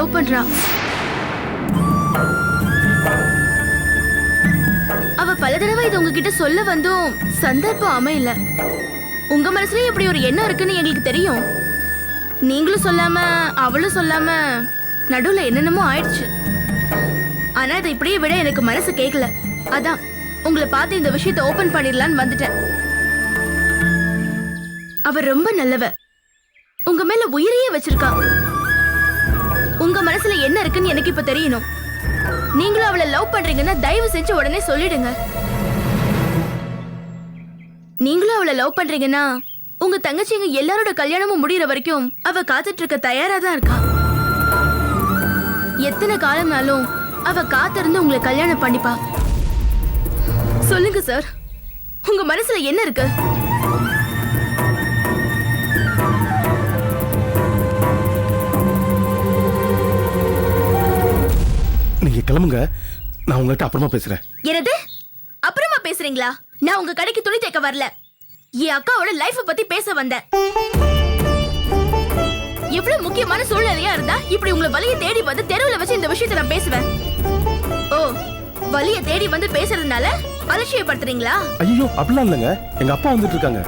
Love பண்றா. அவ பல தடவை இது உங்ககிட்ட சொல்ல வந்தும் சந்தர்ப்பம் அமையல. உங்க மனசுலயும் இப்படி ஒரு எண்ணம் இருக்குன்னு எங்களுக்கு தெரியும். நீங்களும் சொல்லாம அவளும் சொல்லாம நடுவுல என்னென்னமோ ஆயிடுச்சு. ஆனா இதை இப்படியே விட எனக்கு மனசு கேட்கல. அதான் உங்களை பார்த்து இந்த விஷயத்தை ஓபன் பண்ணிடலான்னு வந்துட்டேன். அவ ரொம்ப நல்லவ, உங்க மேல உயிரையே வச்சிருக்கா. உங்க மனசுல என்ன இருக்குன்னு எனக்கு இப்ப தெரியணும். நீங்களும் அவளை லவ் பண்றீங்கன்னா தயவு செஞ்சு உடனே சொல்லிடுங்க. நீங்களும் அவளை லவ் பண்றீங்கன்னா உங்க தங்கச்சிங்க எல்லாரோட கல்யாணமும் முடியற வரைக்கும் அவ காத்துட்டு இருக்க தயாரா தான் இருக்கா. எத்தனை காலம்னாலும் அவ காத்திருந்து உங்களை கல்யாணம் பண்ணிப்பா. சொல்லுங்க சார், உங்க மனசுல என்ன இருக்கு? நீங்க கிளம்புங்க, நான் உங்ககிட்ட அப்புறமா பேசுறேன். என்னது அப்புறமா பேசுறீங்களா? நான் உங்க கடைக்கு துணி தைக்க வரல, என் அக்காவோட லைஃப் பத்தி பேச வந்தேன். எவ்வளவு முக்கியமான சூழ்நிலையா இருந்தா இப்படி உங்களை வலிய தேடி வந்து தெருவுல வச்சு இந்த விஷயத்தை நான் பேசுவேன். ஓ, வலிய தேடி வந்து பேசுறதுனால அலட்சியப்படுத்துறீங்களா? ஐயோ அப்படிலாம் இல்லைங்க, எங்க அப்பா வந்துட்டு இருக்காங்க.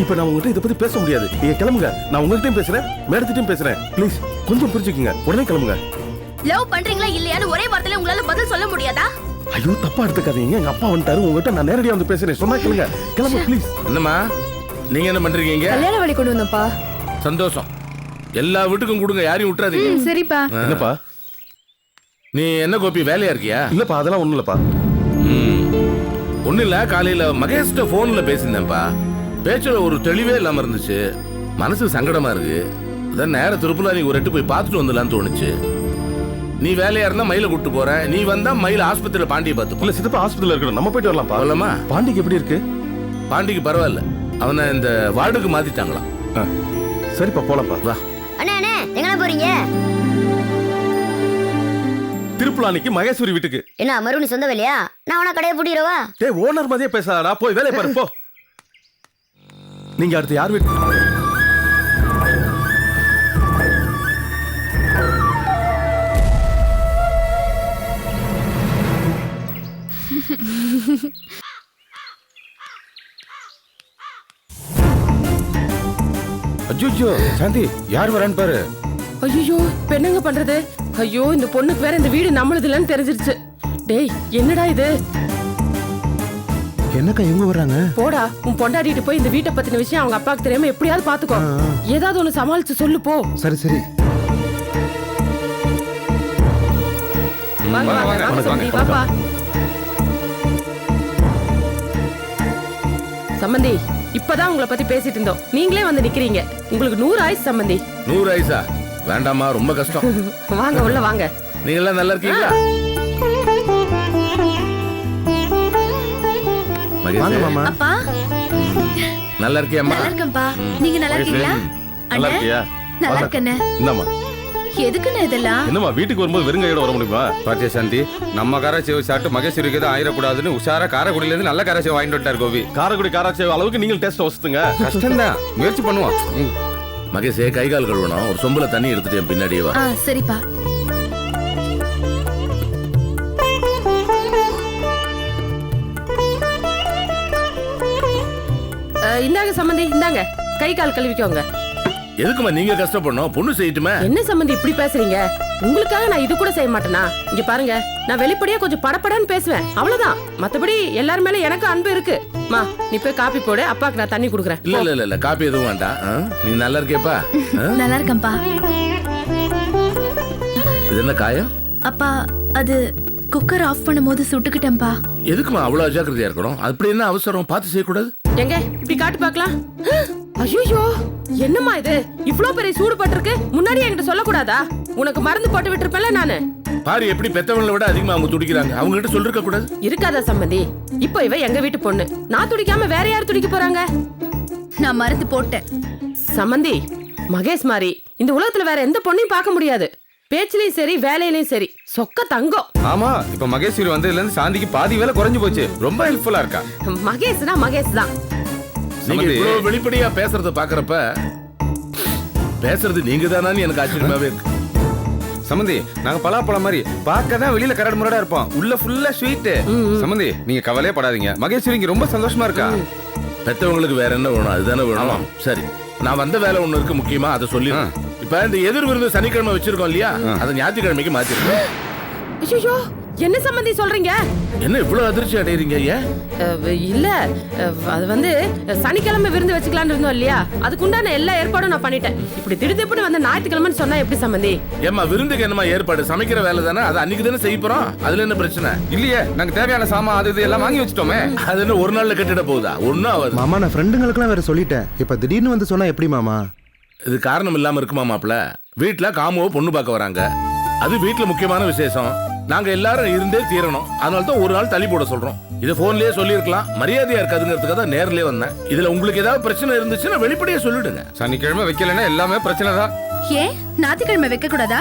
இப்ப நான் உங்ககிட்ட இதை பத்தி பேச முடியாது. நீங்க கிளம்புங்க, நான் உங்ககிட்டயும் பேசுறேன், மேடத்திட்டையும் பேசுறேன். ப்ளீஸ் கொஞ்சம் புரிஞ்சுக்குங்க, உடனே கிளம்புங்க. லவ் பண்றீங்களா இல்லையான்னு ஒரே வார்த்தையில உங்களால பதில் சொல்ல முடியாதா? ஐயோ தப்பா எடுத்துக்காதீங்க, எங்க அப்பா வந்துட்டாரு, உங்ககிட்ட நான் நேரடியா வந்து பேசுறேன். சொன்னா கேளுங்க, கிளம்பு ப்ளீஸ். என்னம்மா நீங்க என்ன பண்றீங்க? கல்யாண வழி கொண்டு வந்தப்பா. சந்தோஷம், எல்லா வீட்டுக்கும் கொடுங்க, யாரையும் விட்டுறாதீங்க. சரிப்பா. என்னப்பா? நீ என்ன கோபி வேலையா இருக்கியா? இல்லப்பா, அதெல்லாம் ஒண்ணும் இல்லப்பா. ஒண்ணு இல்ல, காலையில மகேஷ்ட போன்ல பேசியிருந்தேன்ப்பா. பேச்சுல ஒரு தெளிவே இல்லாம இருந்துச்சு, மனசு சங்கடமா இருக்கு. அதான் நேர திருப்புல நீ ஒரு எட்டு போய் பார்த்துட்டு வந்துடலான்னு தோணுச்சு. நீ வேலையா இருந்தா மயில கூட்டு போறேன், நீ வந்தா மயில ஆஸ்பத்திரியில பாண்டியை பார்த்து. இல்ல சித்தப்பா ஹாஸ்பிடல்ல இருக்கணும், நம்ம போயிட்டு வரலாம். வரலாமா? பாண்டிக்கு எப்படி இருக்கு? பாண்டிக்கு பரவாயில்ல, அவனை இந்த வார்டுக்கு மாத்திட்டாங்களாம். சரிப்பா போலாம்ப்பா. வா. அண்ணே அண்ணே எங்கடா போறீங்க? திருப்புலானிக்கு மகேஸ்வரி வீட்டுக்கு. என்ன மறுபடியும் சொந்த வேலையா? நான் உன கடையை பூட்டிடுவா? டேய் ஓனர் மாதிரியே பேசாதடா, போய் வேலைய பாரு போ. நீங்க அடுத்து யார் வீட்டு? அஜ்ஜோ சாந்தி, யார் வரான்னு பாரு. ஐயோ பெண்ணுங்க பண்றது. ஐயோ இந்த பொண்ணுக்கு வேற இந்த வீடு நம்மளது இல்லன்னு தெரிஞ்சிருச்சு. டேய் என்னடா இது? என்னக்கா இவங்க வர்றாங்க? போடா, உன் பொண்டாடிட்டு போய் இந்த வீட்டை பத்தின விஷயம் அவங்க அப்பாவுக்கு தெரியாம எப்படியாவது பாத்துக்கோ. ஏதாவது ஒண்ணு சமாளிச்சு சொல்லு போ. சரி சரி. வாங்க வாங்க வாங்க சம்பந்தி, வாப்பா. சம்பந்தி, இப்பதான் உங்களை பத்தி பேசிட்டு இருந்தோம், நீங்களே வந்து நிக்கிறீங்க. உங்களுக்கு 100 ஆயுசு சம்பந்தி. 100 ஆயிசா? வேண்டாமா, ரொம்ப கஷ்டம். வாங்க உள்ள வாங்க. நீங்க எல்லாம் நல்லா இருக்கீங்களா? வாங்க மாமா. அப்பா நல்லா இருக்கியாம்மா? நல்லா இருக்கேன்பா. நீங்க நல்லா இருக்கீங்களா? நல்லா இருக்கியா? நல்லா இருக்கேனே. என்னம்மா எதுக்குன்னு இதெல்லாம்? என்னம்மா வீட்டுக்கு வரும்போது வெறும் கையோட வர முடியுமா? பாத்தியா சாந்தி, நம்ம காராச்சேவை சாப்பிட்டு மகேஸ்வரிக்கு தான் ஆயிடக்கூடாதுன்னு உஷாரா காரைக்குடியில இருந்து நல்ல காராச்சேவை வாங்கிட்டு வந்துட்டார் கோபி. காரைக்குடி காராச்சேவை அளவுக்கு நீங்கள் டேஸ்ட் வசத்துங்க. கஷ்டம்தான், முயற்சி பண்ணுவோம். மகேஷே, கை கால் கழுவணும், ஒரு சொம்புல தண்ணி எடுத்துட்டேன், பின்னாடியே வா. சரிப்பா. இந்தாங்க சம்பந்தி, இந்தாங்க கை கால் கழுவிக்கோங்க. எதுக்குமா நீங்க கஷ்டப்படணும், பொண்ணு செய்யட்டுமே. என்ன சம்பந்தி இப்படி பேசுறீங்க? உங்களுக்காக நான் இது கூட செய்ய மாட்டேனா? இங்க பாருங்க, நான் வெளிப்படையா கொஞ்சம் படபடன்னு பேசுவேன், அவ்வளவுதான். மத்தபடி எல்லாரும் மேல எனக்கு அன்பு இருக்கு. மா நீ போய் காப்பி போடு, அப்பாக்கு நான் தண்ணி குடுக்குறேன். இல்ல இல்ல இல்ல, காப்பி எதுவும் வேண்டாம். நீ நல்லா இருக்கியப்பா? நல்லா இருக்கேன்பா. இது என்ன காயம்? அப்பா அது குக்கர் ஆஃப் பண்ணும்போது சுட்டுக்கிட்டேன்பா. எதுக்குமா அவ்வளவு அஜாக்கிரதையா இருக்கணும்? அப்படி என்ன அவசரம், பார்த்து செய்யக்கூடாது? எங்க இப்படி காட்டு பாக்கலாம். ஐயோ என்னம்மா இது, இவ்ளோ பெரிய சூடு பட்டிருக்கு, முன்னாடி என்கிட்ட சொல்லக்கூடாதா? உனக்கு மருந்து போட்டு விட்டுருப்பேன்ல நானு. பாரு எப்படி பெத்தவங்களை விட அதிகமா அவங்க துடிக்கிறாங்க, அவங்க கிட்ட சொல்லிருக்க கூடாது. இருக்காதா சம்பந்தி? இப்போ இவ எங்க வீட்டு பொண்ணு, நான் துடிக்காம வேற யார் துடிக்க போறாங்க? நான் மருந்து போட்டேன். சம்பந்தி, மகேஷ் மாதிரி இந்த உலகத்துல வேற எந்த பொண்ணையும் பார்க்க முடியாது. பேச்சிலையும் சரி வேலையிலயும் சரி சொக்க தங்கம். ஆமா, இப்ப மகேஸ்வரி வந்ததுல இருந்து சாந்திக்கு பாதி வேலை குறைஞ்சு போச்சு, ரொம்ப ஹெல்ப்ஃபுல்லா இருக்கா. மகேஷ்னா மகேஷ் தான். நீங்க இவ்வளவு வெளிப்படையா பேசுறத பாக்குறப்ப பேசுறது நீங்க தானான்னு எனக்கு ஆச்சரியமாவே இருக்கு. சம்பந்தி நாங்க பலாப்பழம் மாதிரி பார்க்க தான் வெளியில கரடு முரடா இருப்போம், உள்ள ஃபுல்லா ஸ்வீட். சம்பந்தி நீங்க கவலையே படாதீங்க, மகேஸ்வரிக்கு ரொம்ப சந்தோஷமா இருக்கா. பெத்தவங்களுக்கு வேற என்ன வேணும், அதுதானே வேணும். சரி, நான் வந்த வேலை ஒண்ணு இருக்கு முக்கியமா, அதை சொல்லி. இப்ப இந்த எதிர் விருந்து சனிக்கிழமை வச்சிருக்கோம் இல்லையா, அதை ஞாயிற்றுக்கிழமைக்கு மாத்திருக்கோம். ஐயோ, என்ன சம்பந்தி சொல்றீங்க? என்ன இவ்வளவு அதிர்ச்சி அடையறீங்க? ஏன்? இல்ல, அது வந்து சனிக்கிழமை விருந்து வச்சுக்கலாம்னு இருந்தோம் இல்லையா, அதுக்குண்டான எல்லா ஏற்பாடும் நான் பண்ணிட்டேன். இப்படி திடுதிப்புன்னு வந்து ஞாயிற்றுக்கிழமைன்னு சொன்னா எப்படி சம்பந்தி? ஏம்மா, விருந்துக்கு என்னமா ஏற்பாடு? சமைக்கிற வேலை தானே, அது அன்னைக்கு தானே செய்ய போறோம். அதுல என்ன பிரச்சனை? இல்லையே, நாங்க தேவையான சாமான் அது இது எல்லாம் வாங்கி வச்சுட்டோமே. அது என்ன ஒரு நாள்ல கட்டிட போகுதா? ஒன்னும் ஆகாது மாமா. நான் ஃப்ரெண்டுங்களுக்குலாம் வேற சொல்லிட்டேன். இப்ப திடீர்னு வந்து சொன்னா எப்படி மாமா? இது காரணம் இல்லாம இருக்குமா மாப்ள? வீட்டுல காமுவ பொண்ணு பார்க்க வராங்க, அது வீட்டுல முக்கியமான விசேஷம். நாங்க எல்லாரும் இருந்தே தீரணும், அதனால தான் ஒரு நாள் தள்ளி போட சொல்றோம். இதை போன்லயே சொல்லிருக்கலாம், மரியாதையா இருக்காதுங்கிறதுக்காக தான் நேர்லயே வந்தேன். இதுல உங்களுக்கு ஏதாவது பிரச்சனை இருந்துச்சுன்னா வெளிப்படையா சொல்லிடுங்க. சனிக்கிழமை வைக்கலன்னா எல்லாமே பிரச்சனை தான். ஏன் ஞாயிற்றுக்கிழமை வைக்க கூடாதா?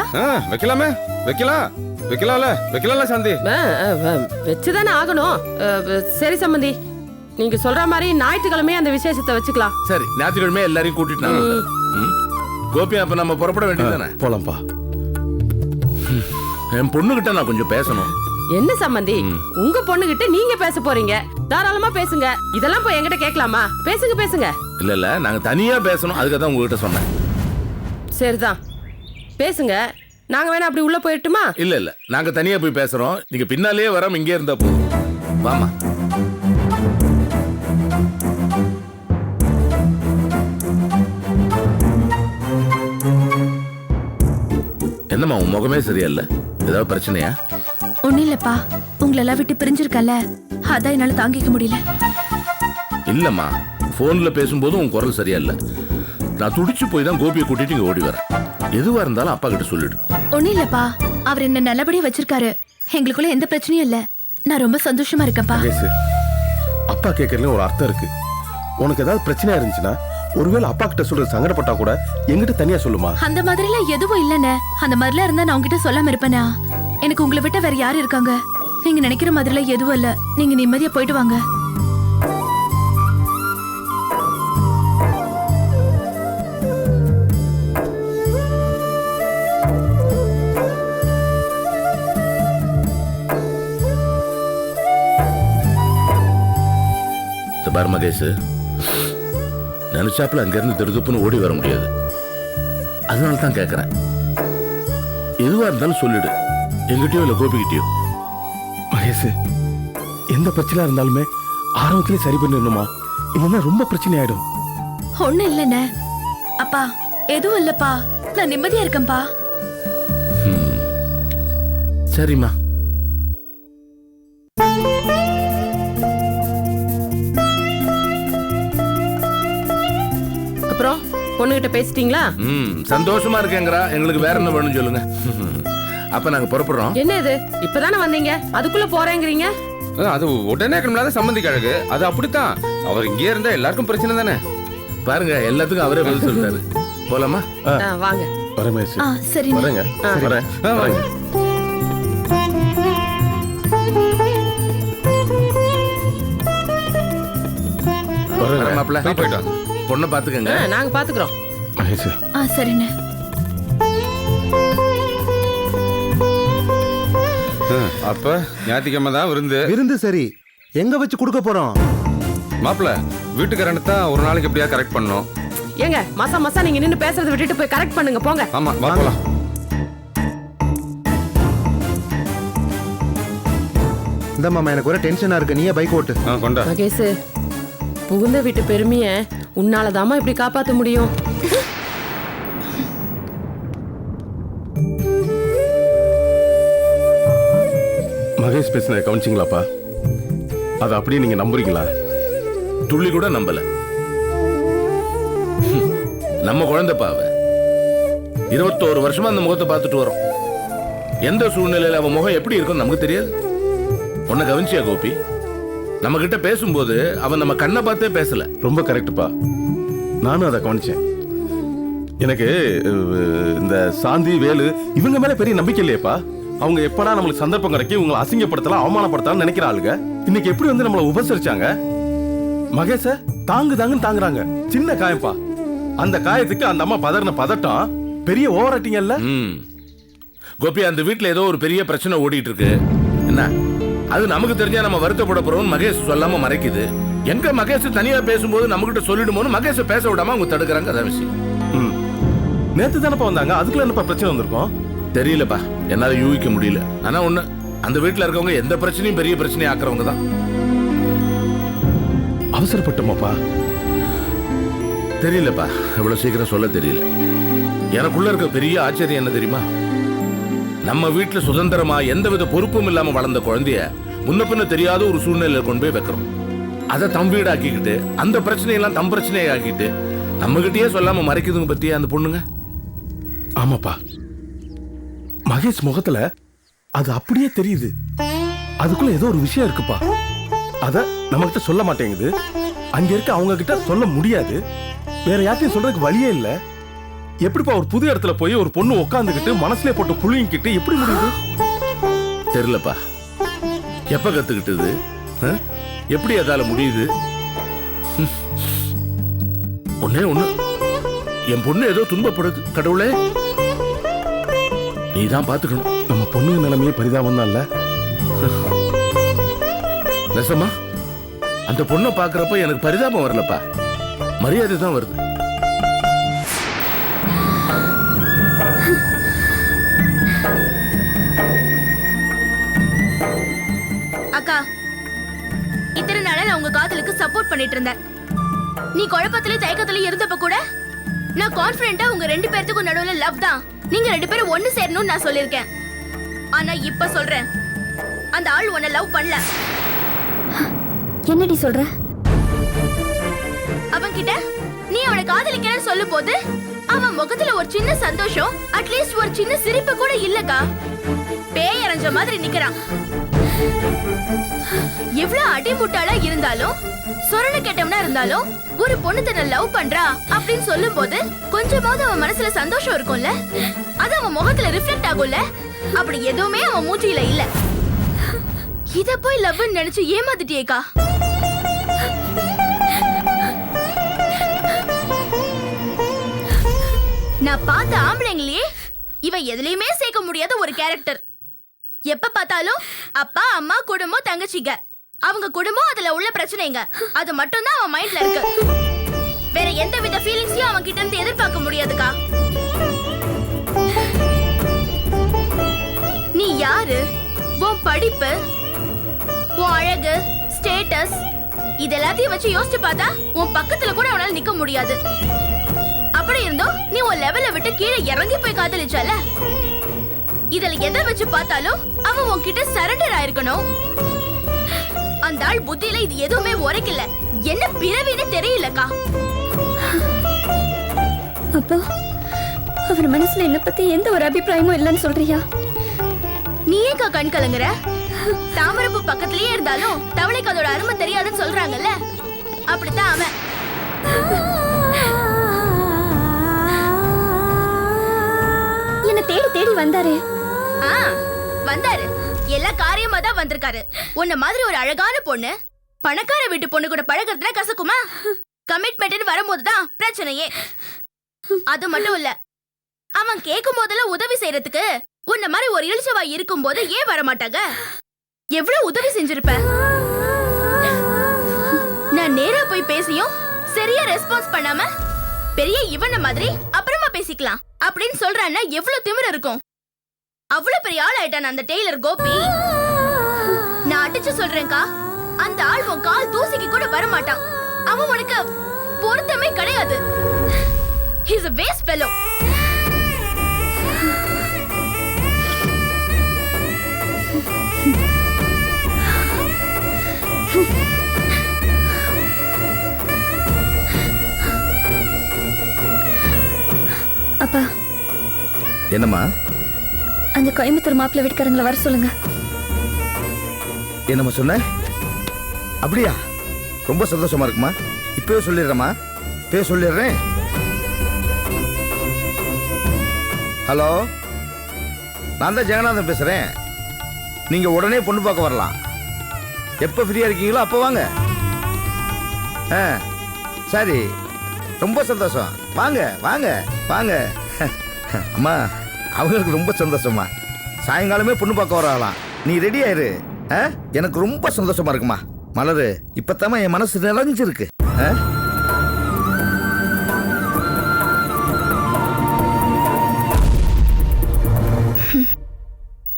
வைக்கலாமே, வைக்கலாம்ல சாந்தி. வச்சுதானே ஆகணும். சரி சம்பந்தி, நீங்க சொல்ற மாதிரி ஞாயிற்றுக்கிழமை அந்த விசேஷத்தை வச்சுக்கலாம். சரி, ஞாயிற்றுக்கிழமை எல்லாரையும் கூட்டிட்டு நான் வரேன். கோபி, அப்ப நம்ம புறப்பட வேண்டியதுதானே? போலாம்ப்பா. என் பொண்ணுகிட்ட நான் கொஞ்சம் பேசணும். என்ன சம்பந்தி, உங்க பொண்ணுகிட்ட நீங்க பேச போறீங்க, தாராளமா பேசுங்க. இதெல்லாம் போய் என்கிட்ட கேட்கலாமா? பேசுங்க. இல்ல நாங்க தனியா பேசணும், அதுக்காக தான் உங்ககிட்ட சொன்னேன். சரிதான், பேசுங்க. நாங்க வேணா அப்படி உள்ள போயிட்டுமா? இல்ல நாங்க தனியா போய் பேசுறோம், நீங்க பின்னாலேயே வராம இங்கே இருந்தா போதும். வாமா. என்னம்மா, உன் முகமே சரியா இல்ல, ஏதாவது பிரச்சனையா? ஒன்னும் இல்லப்பா, உங்களெல்லாம் விட்டு பிரிஞ்சிருக்கல, அதான் என்னால தாங்கிக்க முடியல. இல்லம்மா, போன்ல பேசும்போது உன் குரல் சரியா இல்ல. நான் துடிச்சு போய் தான் கோபியை கூட்டிட்டு இங்க ஓடி வரேன். எதுவா இருந்தாலும் அப்பா கிட்ட சொல்லிடு. ஒன்னும் இல்லப்பா, அவர் என்ன நல்லபடியா வச்சிருக்காரு. எங்களுக்குள்ள எந்த பிரச்சனையும் இல்ல. நான் ரொம்ப சந்தோஷமா இருக்கேன்ப்பா. மகேஷ், அப்பா கேட்கறதுல ஒரு அர்த்தம் இருக்கு. உனக்கு ஏதாவது பிரச்சனையா இருந்துச்சுன்னா ஒருவேளை அப்பா கிட்ட சொல்றது சங்கடப்பட்டா கூட என்கிட்ட தனியா சொல்லுமா. அந்த மாதிரிலாம் எதுவும் இல்லன்னு. அந்த மாதிரிலாம் இருந்தா நான் உங்ககிட்ட சொல்லாம இருப்பேனா? எனக்கு உங்களை விட்ட வேற யாரு இருக்காங்க? நீங்க நினைக்கிற மாதிரிலாம் எதுவும் இல்ல. நீங்க நிம்மதியா போயிட்டு வாங்க. பார் மகேஷ், நினைச்சாப்புல அங்க இருந்து திருதுப்புன்னு ஓடி வர முடியாது. அதனால தான் கேட்கறேன், எதுவா இருந்தாலும் சொல்லிடு, எங்கிட்டயோ இல்ல கோபிக்கிட்டயோ. மகேஷ், எந்த பிரச்சனையா இருந்தாலுமே ஆரம்பத்திலே சரி பண்ணிடணுமா, இல்லைன்னா ரொம்ப பிரச்சனை ஆயிடும். ஒண்ணு இல்லண்ணே. அப்பா, எதுவும் இல்லப்பா, நான் நிம்மதியா இருக்கேன்ப்பா. சரிம்மா. அப்புறம் பொண்ணுகிட்ட பேசிட்டீங்களா? சந்தோஷமா இருக்கேங்கிறா. எங்களுக்கு வேற என்ன வேணும் சொல்லுங்க. அப்ப நாங்க புறப்படுறோம். என்ன இது, இப்பதானே வந்தீங்க, அதுக்குள்ள போறேங்கிறீங்க? அது உடனே கிளம்பலாத சம்பந்தி கழகு, அது அப்படித்தான். அவர் இங்கே இருந்தா எல்லாருக்கும் பிரச்சனை தானே. பாருங்க, எல்லாத்துக்கும் அவரே பதில் சொல்றாரு. போலாமா? வாங்க. ரமேஷ், சரி வரேங்க. வரேன். மாப்பிள்ள, போயிட்டு வாங்க. பொண்ணை பாத்துக்கங்க. நாங்க பாத்துக்கிறோம். மகேஷ், சரிண்ணே. அப்ப ஞாயிற்றுக்கிழமை தான் விருந்து சரி, எங்க வச்சு கொடுக்க போறோம்? மாப்பிள்ள, வீட்டுக்காரனை தான் ஒரு நாளைக்கு எப்படியா கரெக்ட் பண்ணணும். ஏங்க, மாசா நீங்க நின்னு பேசுறதை விட்டுட்டு போய் கரெக்ட் பண்ணுங்க, போங்க. ஆமா, போலாம். இந்த மாமா, எனக்கு ஒரே டென்ஷனா இருக்கு, நீயே பைக் ஓட்டு. கொண்டா. மகேஷ், புகுந்த வீட்டு பெருமைய உன்னாலதாமா இப்படி காப்பாத்த முடியும். மகேஷ் பேசுனதை கவனிச்சிங்களாப்பா? அதை அப்படியே நீங்க நம்புறீங்களா? துள்ளி கூட நம்பல. நம்ம குழந்தைப்பா அவ. 21 வருஷமா அந்த முகத்தை பார்த்துட்டு வரோம். எந்த சூழ்நிலையில அவன் முகம் எப்படி இருக்கும்னு நமக்கு தெரியாது. உன்னை கவனிச்சியா கோபி? நம்ம கிட்ட பேசும்போது அவன் நம்ம கண்ணை பார்த்தே பேசல. ரொம்ப கரெக்டுப்பா, நானும் அதை கவனிச்சேன். எனக்கு இந்த சாந்தி, வேலு இவங்க மேல பெரிய நம்பிக்கை இல்லையப்பா. அவங்க எப்படா நம்மளுக்கு சந்தர்ப்பம் கிடைக்கும் இவங்களை அசிங்கப்படுத்தலாம், அவமானப்படுத்தலாம் நினைக்கிற ஆளுங்க இன்னைக்கு எப்படி வந்து நம்மளை உபசரிச்சாங்க. மகேஷ தாங்குன்னு தாங்குறாங்க. சின்ன காயப்பா, அந்த காயத்துக்கு அந்த அம்மா பதறின பதட்டம் பெரிய ஓவர் ஆக்டிங் அல்ல? ம். கோபி, அந்த வீட்ல ஏதோ ஒரு பெரிய பிரச்சனை ஓடிட்டு இருக்கு. என்ன அது நமக்கு தெரிஞ்சா நம்ம வருத்தப்பட போறோம் மகேஷ் சொல்லாம மறைக்குது. எங்க மகேஷ் தனியா பேசும்போது நம்ம கிட்ட சொல்லிடுமோன்னு மகேஷ் பேச விடாம அவங்க தடுக்கிறாங்க. அதான் விஷயம். ம். நேத்து தானப்பா வந்தாங்க, அதுக்குள்ள என்னப்பா பிரச்சனை வந்திருக்கும்? தெரியலப்பா, என்னால யூகிக்க முடியல. ஆனா ஒண்ணு, அந்த வீட்ல இருக்கவங்க எந்த பிரச்சனையும் பெரிய பிரச்சனையை ஆக்குறவங்க தான். அவசரப்பட்டோமாப்பா? தெரியலப்பா, இவ்வளவு சீக்கிரம் சொல்ல தெரியல. எனக்குள்ள இருக்க பெரிய ஆச்சரியம் என்ன தெரியுமா? நம்ம வீட்டுல சுதந்திரமா எந்தவித பொறுப்பும் இல்லாம வளர்ந்த குழந்தைய முன்ன பின்ன தெரியாத ஒரு சூழ்நிலையில கொண்டு போய் வைக்கிறோம். அதை தம் வீடாக்கிக்கிட்டு அந்த பிரச்சனையெல்லாம் தம் பிரச்சனையை ஆக்கிட்டு நம்ம கிட்டயே சொல்லாம மறைக்குதுங்க பத்தியா அந்த பொண்ணுங்க. ஆமாப்பா, மகேஷ் முகத்துல அது அப்படியே தெரியுது. அதுக்குள்ள ஏதோ ஒரு விஷயம் இருக்குப்பா. அத நம்ம கிட்ட சொல்ல மாட்டேங்குது. அங்க இருக்க அவங்க கிட்ட சொல்ல முடியாது. வேற யார்ட்டையும் சொல்றதுக்கு வழியே இல்ல. எப்படிப்பா ஒரு புது இடத்துல போய் ஒரு பொண்ணு உட்காந்துக்கிட்டு மனசுல போட்டு புழுங்கிக்கிட்டு எப்படி முடியுது? தெரியலப்பா, எப்ப கத்துக்கிட்டது? எப்படி அதால முடியுது? ஒன்னே ஒண்ணு, என் பொண்ணு ஏதோ துன்பப்படுது. கடவுளே, நீதான் பாத்துக்கணும். நம்ம பொண்ணுங்க நிலைமையே பரிதாபம் தான் இல்ல? நெசமா அந்த பொண்ணை பாக்குறப்ப எனக்கு பரிதாபம் வரலப்பா, மரியாதை தான் வருது. அக்கா, இத்தனை நாளா நான் உங்க காதலுக்கு சப்போர்ட் பண்ணிட்டு இருந்தேன். நீ குழப்பத்திலே தயக்கத்திலே இருந்தப்ப கூட நான் கான்ஃபிடென்ட்டா உங்க 2 பேர்த்துக்கும் நடுவுல லவ் தான், நீங்க 2 பேரும் ஒண்ணு சேரணும்னு நான் சொல்லிருக்கேன். ஆனா இப்ப சொல்றேன், அந்த ஆள் உன்னை லவ் பண்ணல. என்னடி சொல்ற? அவன் கிட்ட நீ அவனை காதலிக்கிறன்னு சொல்லும் போது அவன் முகத்துல ஒரு சின்ன சந்தோஷம், அட்லீஸ்ட் ஒரு சின்ன சிரிப்பு கூட இல்லக்கா. பேய் அரைஞ்ச மாதிரி நிக்கிறான். எவ்வளவு அடிமுட்டாளா இருந்தாலும், சொரண கெட்டவனா இருந்தாலும், ஒரு பொண்ணு தன்னை லவ் பண்றா அப்படின்னு சொல்லும் போது கொஞ்சமாவது அவன் மனசுல சந்தோஷம் இருக்கும்ல, அது அவன் முகத்துல ரிஃப்ளெக்ட் ஆகும்ல. அப்படி எதுவுமே அவன் மூஞ்சியில இல்ல. இத போய் லவ்னு நினைச்சு ஏமாத்திட்டியேக்கா. நான் பார்த்த ஆம்பளைங்களே இவன் எதுலயுமே சேர்க்க முடியாத ஒரு கேரக்டர். எப்ப பார்த்தாலும் அப்பா அம்மா குடும்பம் தங்கச்சிங்க, அவங்க குடும்பம் அதுல உள்ள பிரச்சனைங்க, அது மட்டும் தான் அவன் மைண்ட்ல இருக்கு. வேற எந்த வித ஃபீலிங்ஸையும் அவன் கிட்ட இருந்து எதிர்பார்க்க முடியாதுக்கா. நீ யாரு, உன் படிப்பு, உன் அழகு, ஸ்டேட்டஸ், இதெல்லாத்தையும் வச்சு யோசிச்சு பார்த்தா உன் பக்கத்துல கூட அவனால நிக்க முடியாது. அப்படி இருந்தோம் நீ உன் லெவலை விட்டு கீழே இறங்கி போய் காதலிச்சால, இதுல எதை வச்சு பார்த்தாலும் அவன் உன்கிட்ட சரண்டர் ஆயிருக்கணும். அந்த ஆள் புத்தியில இது எதுவுமே உரைக்கல. என்ன பிறவின்னு தெரியலக்கா. அப்போ அவர் மனசுல என்ன பத்தி எந்த ஒரு அபிப்பிராயமும் இல்லைன்னு சொல்றியா? நீ ஏக்கா கண் கலங்குற? தாமரப்பு பக்கத்திலேயே இருந்தாலும் தவளைக்கு அதோட அருமை தெரியாதுன்னு சொல்றாங்கல்ல, அப்படித்தான் அவன். என்ன தேடி தேடி வந்தாரு. வந்தாரு, எல்லா காரியமா தான் வந்திருக்காரு. உன்ன மாதிரி ஒரு அழகான பொண்ணு பணக்கார வீட்டு பொண்ணு கூட பழகிறதுனா கசக்குமா? கமிட்மெண்ட் வரும்போதுதான் பிரச்சனையே. அது மட்டும் இல்ல, அவன் கேட்கும் போதெல்லாம் உதவி செய்யறதுக்கு உன்ன மாதிரி ஒரு இழிச்சவாய் இருக்கும் போது ஏன் வர மாட்டாங்க? எவ்வளவு உதவி செஞ்சிருப்ப. நான் நேரா போய் பேசியும் சரியா ரெஸ்பான்ஸ் பண்ணாம பெரிய இவன மாதிரி அப்புறமா பேசிக்கலாம் அப்படின்னு சொல்றான்னா எவ்வளவு திமிரு இருக்கும். அவ்வளவு பெரிய ஆள் ஆயிட்டான் அந்த டெய்லர் கோபி. நான் அடிச்சு சொல்றேன்க்கா, அந்த ஆள் உன் கால் தூசிக்கு கூட வர மாட்டான். அவன் உனக்கு பொருத்தமே கிடையாது. He is a waste fellow. அப்பா, என்னம்மா? அந்த கோயம்புத்தூர் மாப்பிள்ளை வீட்டுக்காரங்களை வர சொல்லுங்க. என்னம்மா சொன்ன? அப்படியா? ரொம்ப சந்தோஷமா இருக்குமா. இப்பவே சொல்லிடுறேம்மா, இப்பவே சொல்லிடுறேன். ஹலோ, நான் தான் ஜெகநாதன் பேசுறேன். நீங்க உடனே பொண்ணு பார்க்க வரலாம். எப்போ ஃப்ரீயா இருக்கீங்களோ அப்போ வாங்க. சரி ரொம்ப சந்தோஷம். வாங்க வாங்க வாங்க. அம்மா அவங்களுக்கு ரொம்ப சந்தோஷமா. சாயங்காலமே பொண்ணு பார்க்க வராலாம். நீ ரெடி ஆயிரு. எனக்கு ரொம்ப சந்தோஷமா இருக்குமா. மலரு இப்பத்தாம என் மனசு நிறைஞ்சிருக்கு.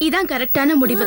இதான் கரெக்டான முடிவு.